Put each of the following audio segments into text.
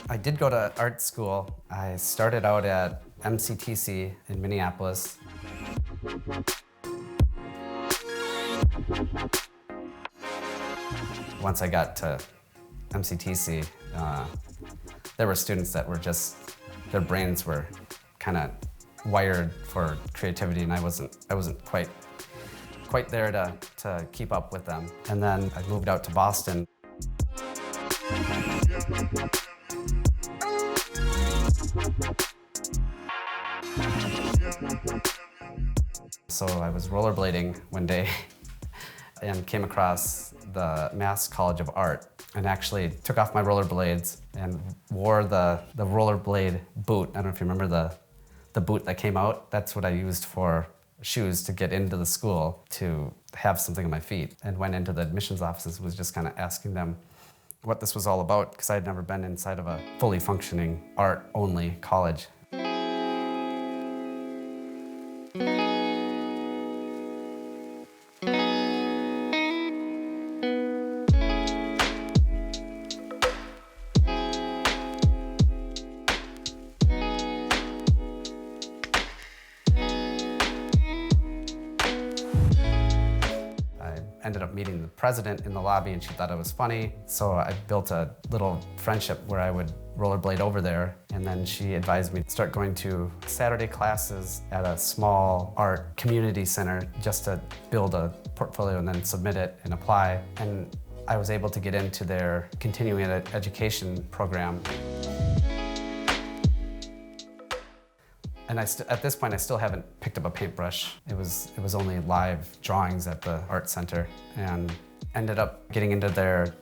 I did go to art school. I started out at MCTC in Minneapolis. Once I got to MCTC, there were students that were just, their brains were kind of wired for creativity, and I wasn't quite there to keep up with them. And then I moved out to Boston. So I was rollerblading one day and came across the Mass College of Art, and actually took off my rollerblades and wore the rollerblade boot. I don't know if you remember the boot that came out. That's what I used for shoes to get into the school, to have something on my feet. And went into the admissions offices, was just kind of asking them what this was all about, because I had never been inside of a fully functioning art-only college. Ended up meeting the president in the lobby, and she thought it was funny. So I built a little friendship where I would rollerblade over there, and then she advised me to start going to Saturday classes at a small art community center just to build a portfolio and then submit it and apply. And I was able to get into their continuing education program. And at this point, I still haven't picked up a paintbrush. It was only live drawings at the art center, and ended up getting into their,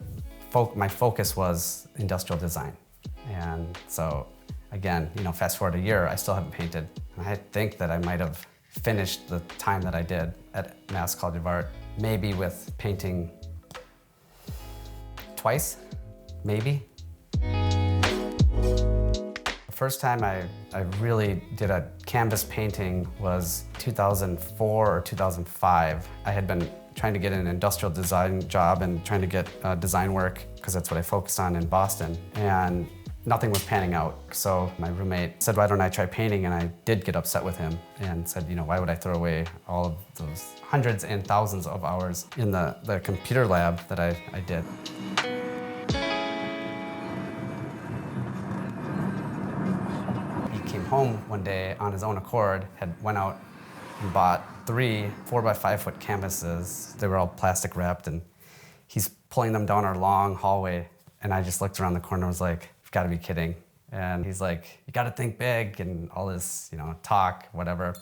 my focus was industrial design. And so again, you know, fast forward a year, I still haven't painted. And I think that I might have finished the time that I did at Mass College of Art, maybe with painting twice, maybe. First time I really did a canvas painting was 2004 or 2005. I had been trying to get an industrial design job and trying to get design work, because that's what I focused on in Boston, and nothing was panning out. So my roommate said, why don't I try painting? And I did get upset with him and said, you know, why would I throw away all of those hundreds and thousands of hours in the computer lab that I did. Home one day on his own accord, went out and bought 3 4x5 foot canvases. They were all plastic wrapped, and he's pulling them down our long hallway. And I just looked around the corner and was like, you've got to be kidding. And he's like, you got to think big, and all this, you know, talk, whatever.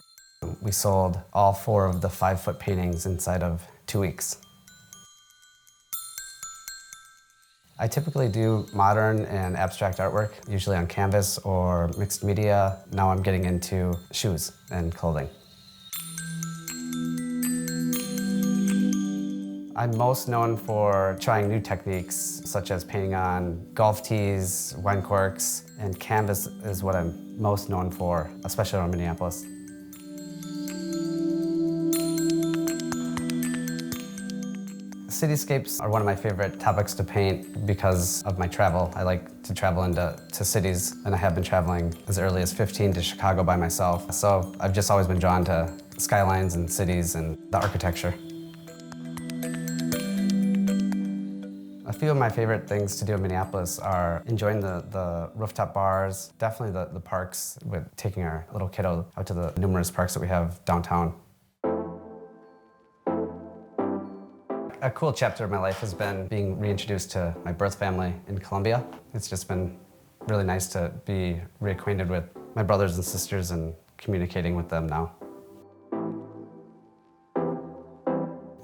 We sold all 4 of the 5-foot paintings inside of 2 weeks. I typically do modern and abstract artwork, usually on canvas or mixed media. Now I'm getting into shoes and clothing. I'm most known for trying new techniques, such as painting on golf tees, wine corks, and canvas is what I'm most known for, especially around Minneapolis. Cityscapes are one of my favorite topics to paint because of my travel. I like to travel into cities, and I have been traveling as early as 15 to Chicago by myself. So I've just always been drawn to skylines and cities and the architecture. A few of my favorite things to do in Minneapolis are enjoying the rooftop bars, definitely the parks, with taking our little kiddo out to the numerous parks that we have downtown. A cool chapter of my life has been being reintroduced to my birth family in Colombia. It's just been really nice to be reacquainted with my brothers and sisters and communicating with them now.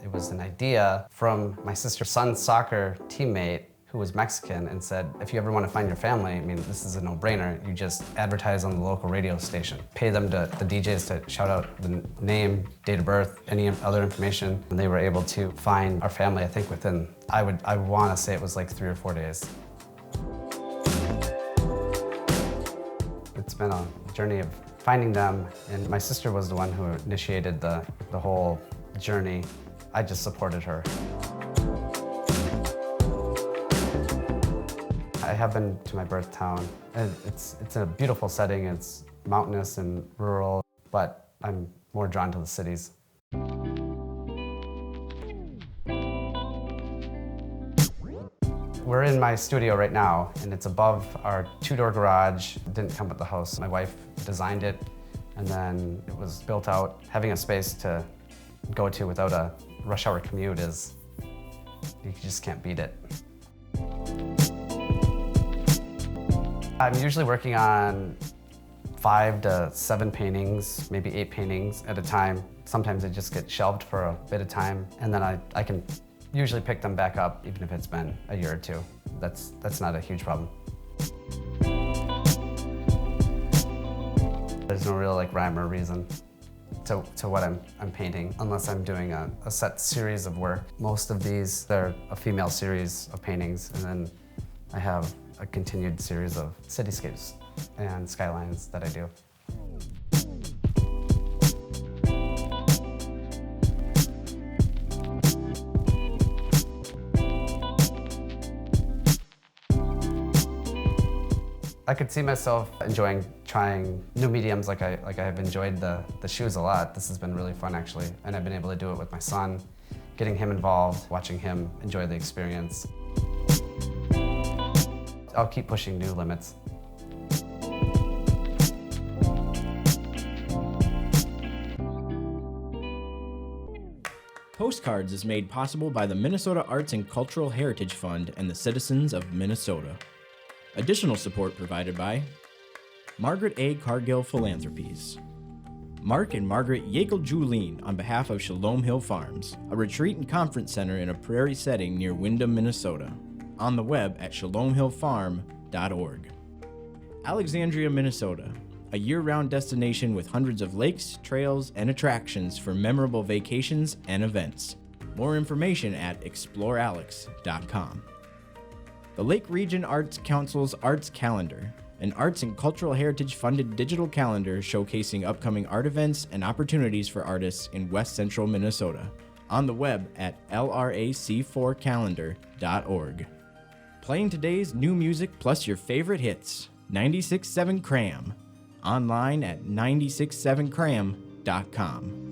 It was an idea from my sister's son's soccer teammate who was Mexican, and said, if you ever want to find your family, I mean, this is a no-brainer. You just advertise on the local radio station. Pay them the DJs to shout out the name, date of birth, any other information, and they were able to find our family, I think within, I want to say it was like 3 or 4 days. It's been a journey of finding them, and my sister was the one who initiated the whole journey. I just supported her. I have been to my birth town, and it's a beautiful setting. It's mountainous and rural, but I'm more drawn to the cities. We're in my studio right now, and it's above our two-door garage. It didn't come with the house. My wife designed it, and then it was built out. Having a space to go to without a rush hour commute you just can't beat it. I'm usually working on 5 to 7 paintings, maybe 8 paintings at a time. Sometimes they just get shelved for a bit of time, and then I can usually pick them back up even if it's been a year or two. That's not a huge problem. There's no real rhyme or reason to what I'm painting, unless I'm doing a set series of work. Most of these, they're a female series of paintings, and then I have a continued series of cityscapes and skylines that I do. I could see myself enjoying trying new mediums like I've enjoyed the shoes a lot. This has been really fun actually, and I've been able to do it with my son, getting him involved, watching him enjoy the experience. I'll keep pushing new limits. Postcards is made possible by the Minnesota Arts and Cultural Heritage Fund and the citizens of Minnesota. Additional support provided by Margaret A. Cargill Philanthropies, Mark and Margaret Yakel-Julien on behalf of Shalom Hill Farms, a retreat and conference center in a prairie setting near Windham, Minnesota. On the web at shalomhillfarm.org. Alexandria, Minnesota, a year-round destination with hundreds of lakes, trails, and attractions for memorable vacations and events. More information at explorealex.com. The Lake Region Arts Council's Arts Calendar, an arts and cultural heritage funded digital calendar showcasing upcoming art events and opportunities for artists in West Central Minnesota. On the web at lrac4calendar.org. Playing today's new music plus your favorite hits, 96.7 Cram. Online at 967cram.com.